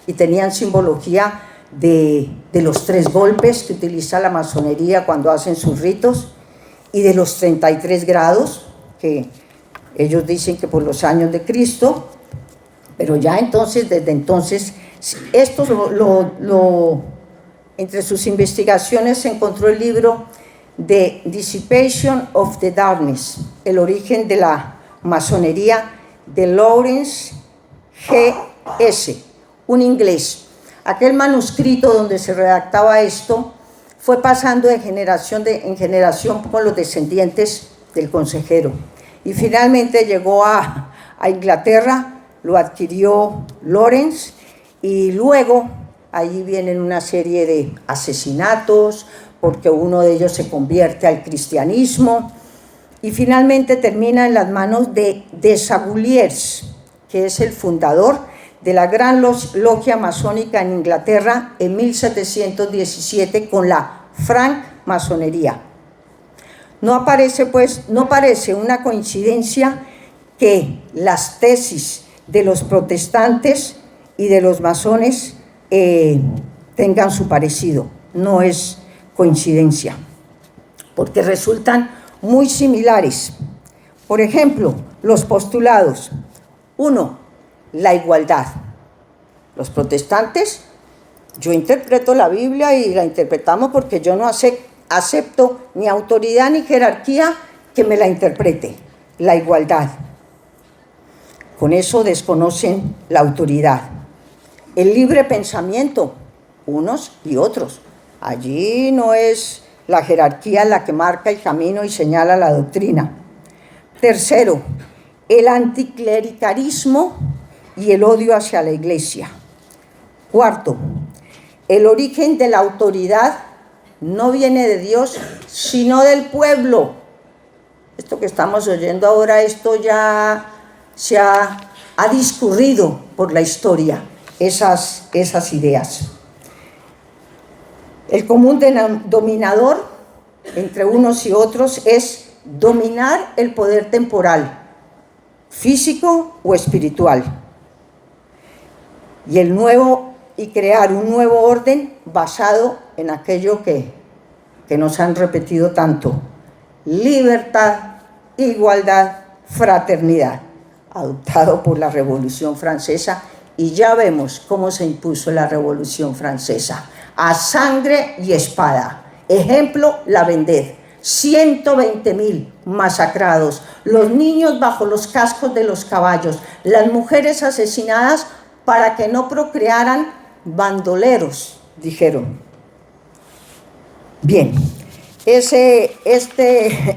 Speaker 2: y tenían simbología de los 3 golpes que utiliza la masonería cuando hacen sus ritos, y de los 33 grados, que ellos dicen que por los años de Cristo, pero ya entonces, desde entonces, esto entre sus investigaciones se encontró el libro The Dissipation of the Darkness, el origen de la masonería, de Lawrence G.S., un inglés. Aquel manuscrito donde se redactaba esto fue pasando de generación en generación con los descendientes del consejero, y finalmente llegó a Inglaterra, lo adquirió Lawrence, y luego allí vienen una serie de asesinatos, porque uno de ellos se convierte al cristianismo, y finalmente termina en las manos de Desaguliers, que es el fundador de la gran logia masónica en Inglaterra en 1717 con la francmasonería. No parece una coincidencia que las tesis de los protestantes y de los masones tengan su parecido. No es coincidencia, porque resultan muy similares. Por ejemplo, los postulados. 1. La igualdad. Los protestantes, yo interpreto la Biblia y la interpretamos porque yo no acepto ni autoridad ni jerarquía que me la interprete. La igualdad. Con eso desconocen la autoridad. El libre pensamiento, unos y otros. Allí no es la jerarquía la que marca el camino y señala la doctrina. Tercero, el anticlericalismo y el odio hacia la Iglesia. Cuarto, el origen de la autoridad no viene de Dios, sino del pueblo. Esto que estamos oyendo ahora, esto ya se ha discurrido por la historia, esas ideas. El común denominador entre unos y otros es dominar el poder temporal, físico o espiritual, y crear un nuevo orden basado en aquello que nos han repetido tanto: libertad, igualdad, fraternidad, adoptado por la Revolución Francesa, y ya vemos cómo se impuso la Revolución Francesa, a sangre y espada. Ejemplo, la Vendée, 120.000 masacrados, los niños bajo los cascos de los caballos, las mujeres asesinadas para que no procrearan, bandoleros, dijeron. Bien, este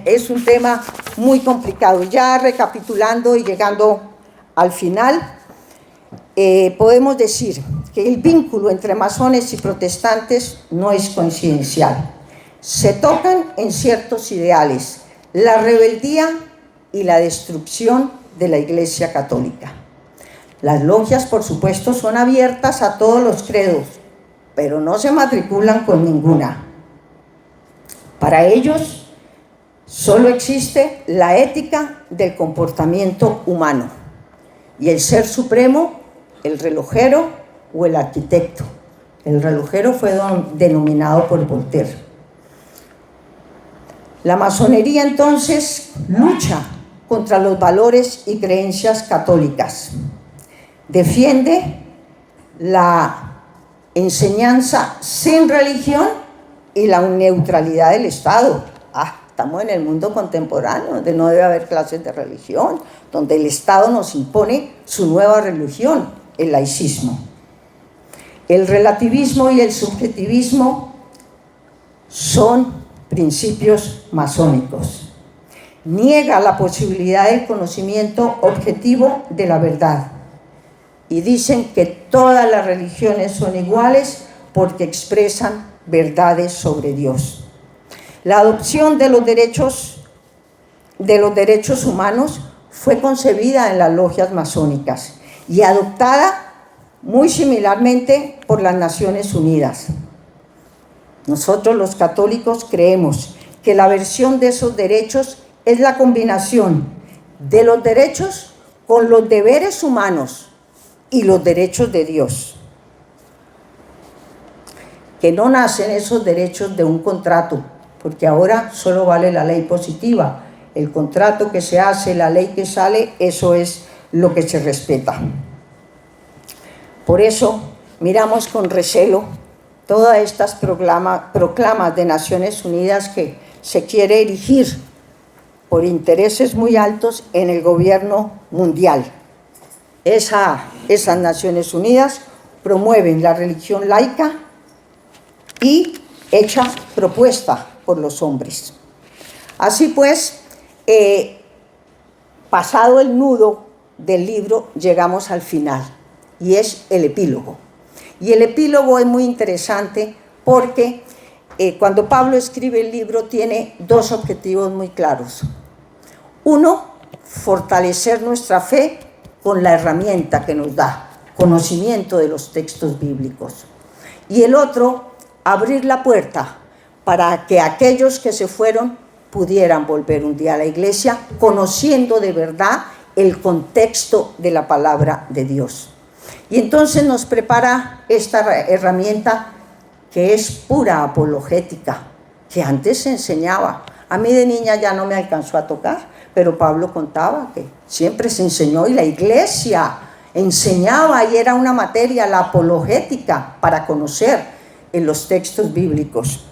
Speaker 2: es un tema muy complicado. Ya recapitulando y llegando al final, podemos decir que el vínculo entre masones y protestantes no es coincidencial. Se tocan en ciertos ideales: la rebeldía y la destrucción de la Iglesia Católica. Las logias, por supuesto, son abiertas a todos los credos, pero no se matriculan con ninguna. Para ellos solo existe la ética del comportamiento humano y el ser supremo, el relojero o el arquitecto. El relojero fue denominado por Voltaire. La masonería entonces lucha contra los valores y creencias católicas. Defiende la enseñanza sin religión y la neutralidad del Estado. Estamos en el mundo contemporáneo, donde no debe haber clases de religión, donde el Estado nos impone su nueva religión, el laicismo. El relativismo y el subjetivismo son principios masónicos. Niega la posibilidad del conocimiento objetivo de la verdad y dicen que todas las religiones son iguales porque expresan verdades sobre Dios. La adopción de los derechos humanos fue concebida en las logias masónicas y adoptada muy similarmente por las Naciones Unidas. Nosotros los católicos creemos que la versión de esos derechos es la combinación de los derechos con los deberes humanos y los derechos de Dios. Que no nacen esos derechos de un contrato, porque ahora solo vale la ley positiva. El contrato que se hace, la ley que sale, eso es lo que se respeta. Por eso miramos con recelo todas estas proclamas de Naciones Unidas que se quiere erigir por intereses muy altos en el gobierno mundial. Esas Naciones Unidas promueven la religión laica y hecha propuesta por los hombres. Así pues, pasado el nudo del libro, llegamos al final, y es el epílogo. Y el epílogo es muy interesante porque cuando Pablo escribe el libro tiene dos objetivos muy claros. Uno, fortalecer nuestra fe con la herramienta que nos da, conocimiento de los textos bíblicos. Y el otro, abrir la puerta para que aquellos que se fueron pudieran volver un día a la iglesia conociendo de verdad el contexto de la palabra de Dios. Y entonces nos prepara esta herramienta que es pura apologética, que antes se enseñaba. A mí de niña ya no me alcanzó a tocar, pero Pablo contaba que siempre se enseñó y la iglesia enseñaba y era una materia, la apologética, para conocer en los textos bíblicos.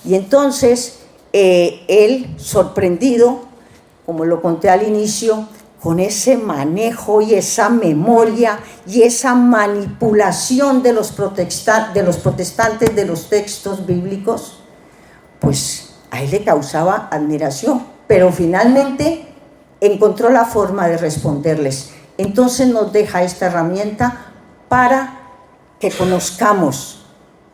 Speaker 2: Y entonces él, sorprendido, como lo conté al inicio, con ese manejo y esa memoria y esa manipulación de los protestantes de los textos bíblicos, pues a él le causaba admiración, pero finalmente encontró la forma de responderles. Entonces nos deja esta herramienta para que conozcamos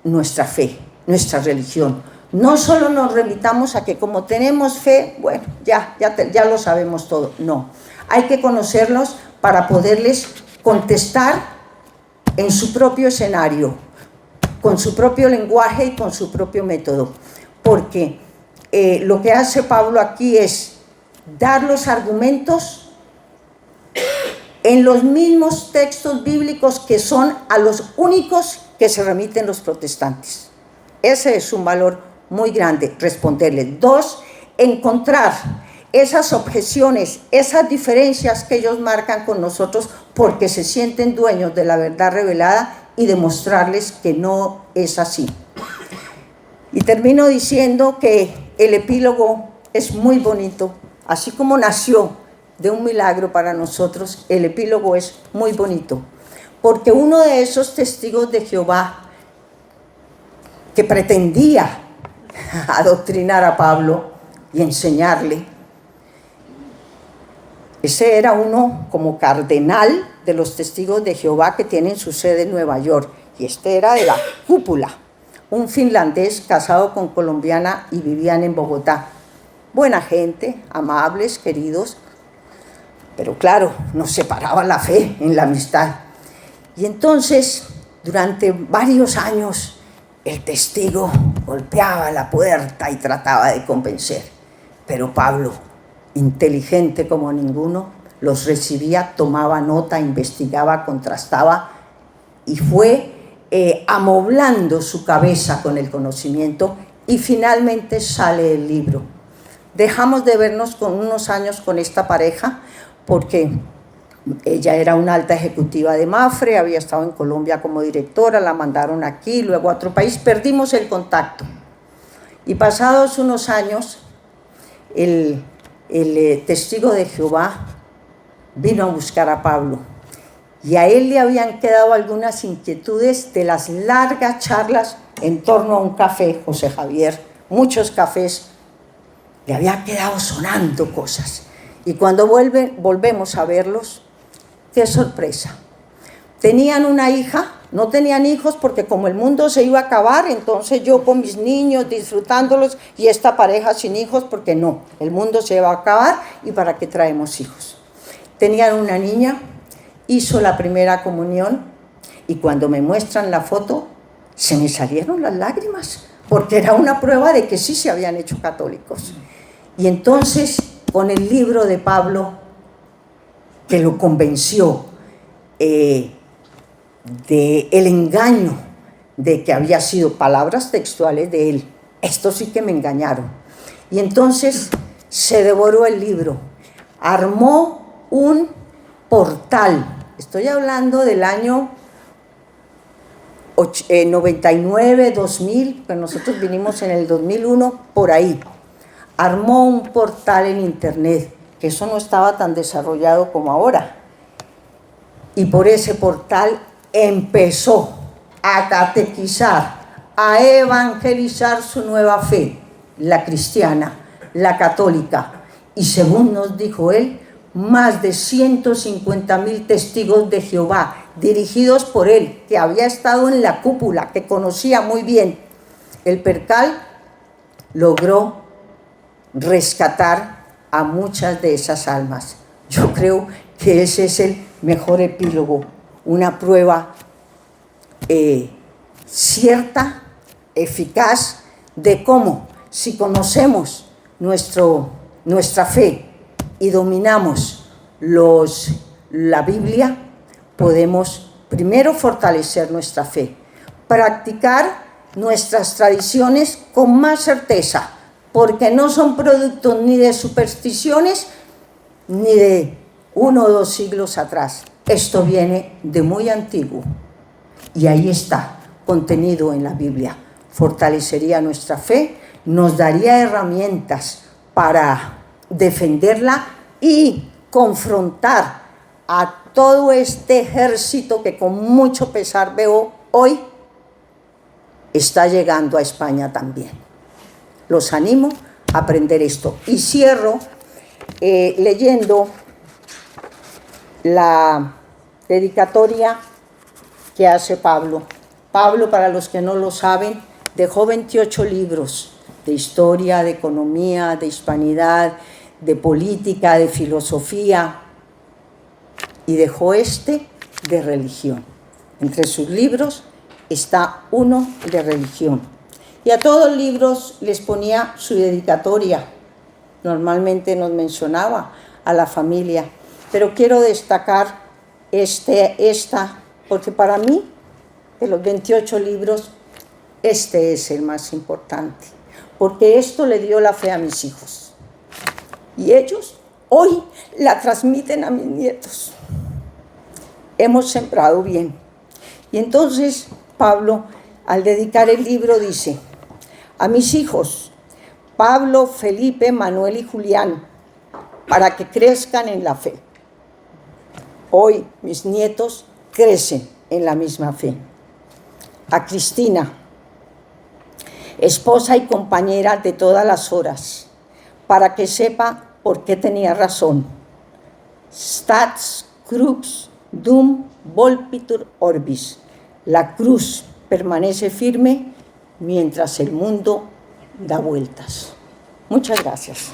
Speaker 2: nuestra fe, nuestra religión. No solo nos remitamos a que como tenemos fe, bueno, ya lo sabemos todo. No, hay que conocerlos para poderles contestar en su propio escenario, con su propio lenguaje y con su propio método. Porque lo que hace Pablo aquí es dar los argumentos en los mismos textos bíblicos que son a los únicos que se remiten los protestantes. Ese es un valor muy grande, responderles. Dos, encontrar esas objeciones, esas diferencias que ellos marcan con nosotros porque se sienten dueños de la verdad revelada y demostrarles que no es así. Y termino diciendo que el epílogo es muy bonito, así como nació de un milagro para nosotros, el epílogo es muy bonito, porque uno de esos testigos de Jehová que pretendía adoctrinar a Pablo y enseñarle, ese era uno como cardenal de los testigos de Jehová que tienen su sede en Nueva York, y este era de la cúpula, un finlandés casado con colombiana y vivían en Bogotá. Buena gente, amables, queridos, pero claro, nos separaba la fe en la amistad. Y entonces, durante varios años, el testigo golpeaba la puerta y trataba de convencer. Pero Pablo, inteligente como ninguno, los recibía, tomaba nota, investigaba, contrastaba y fue amoblando su cabeza con el conocimiento y finalmente sale el libro. Dejamos de vernos con unos años con esta pareja porque ella era una alta ejecutiva de Mafre, había estado en Colombia como directora, la mandaron aquí, luego a otro país, perdimos el contacto. Y pasados unos años, el testigo de Jehová vino a buscar a Pablo y a él le habían quedado algunas inquietudes de las largas charlas en torno a un café, José Javier, muchos cafés, le había quedado sonando cosas. Y cuando volvemos a verlos, qué sorpresa. Tenían una hija, no tenían hijos porque como el mundo se iba a acabar, entonces yo con mis niños disfrutándolos y esta pareja sin hijos, porque no, el mundo se va a acabar y ¿para qué traemos hijos? Tenían una niña, hizo la primera comunión y cuando me muestran la foto se me salieron las lágrimas porque era una prueba de que sí se habían hecho católicos. Y entonces, con el libro de Pablo, que lo convenció del engaño de que había sido palabras textuales de él. Esto sí que me engañaron. Y entonces se devoró el libro, armó un portal. Estoy hablando del año 99, 2000, pues nosotros vinimos en el 2001, por ahí. Armó un portal en internet, que eso no estaba tan desarrollado como ahora. Y por ese portal empezó a catequizar, a evangelizar su nueva fe, la cristiana, la católica. Y según nos dijo él, más de 150.000 testigos de Jehová, dirigidos por él, que había estado en la cúpula, que conocía muy bien el percal, logró rescatar a muchas de esas almas. Yo creo que ese es el mejor epílogo, una prueba cierta, eficaz, de cómo, si conocemos nuestra fe y dominamos la Biblia, podemos primero fortalecer nuestra fe, practicar nuestras tradiciones con más certeza, porque no son productos ni de supersticiones ni de 1 o 2 siglos atrás. Esto viene de muy antiguo y ahí está contenido en la Biblia. Fortalecería nuestra fe, nos daría herramientas para defenderla y confrontar a todo este ejército que con mucho pesar veo hoy está llegando a España también. Los animo a aprender esto. Y cierro leyendo la dedicatoria que hace Pablo. Pablo, para los que no lo saben, dejó 28 libros de historia, de economía, de hispanidad, de política, de filosofía, y dejó este de religión. Entre sus libros está uno de religión. Y a todos los libros les ponía su dedicatoria. Normalmente nos mencionaba a la familia. Pero quiero destacar esta, porque para mí, de los 28 libros, este es el más importante. Porque esto le dio la fe a mis hijos. Y ellos hoy la transmiten a mis nietos. Hemos sembrado bien. Y entonces Pablo, al dedicar el libro, dice: a mis hijos, Pablo, Felipe, Manuel y Julián, para que crezcan en la fe. Hoy mis nietos crecen en la misma fe. A Cristina, esposa y compañera de todas las horas, para que sepa por qué tenía razón. Stats, crux, dum, volpitur orbis. La cruz permanece firme mientras el mundo da vueltas. Muchas gracias.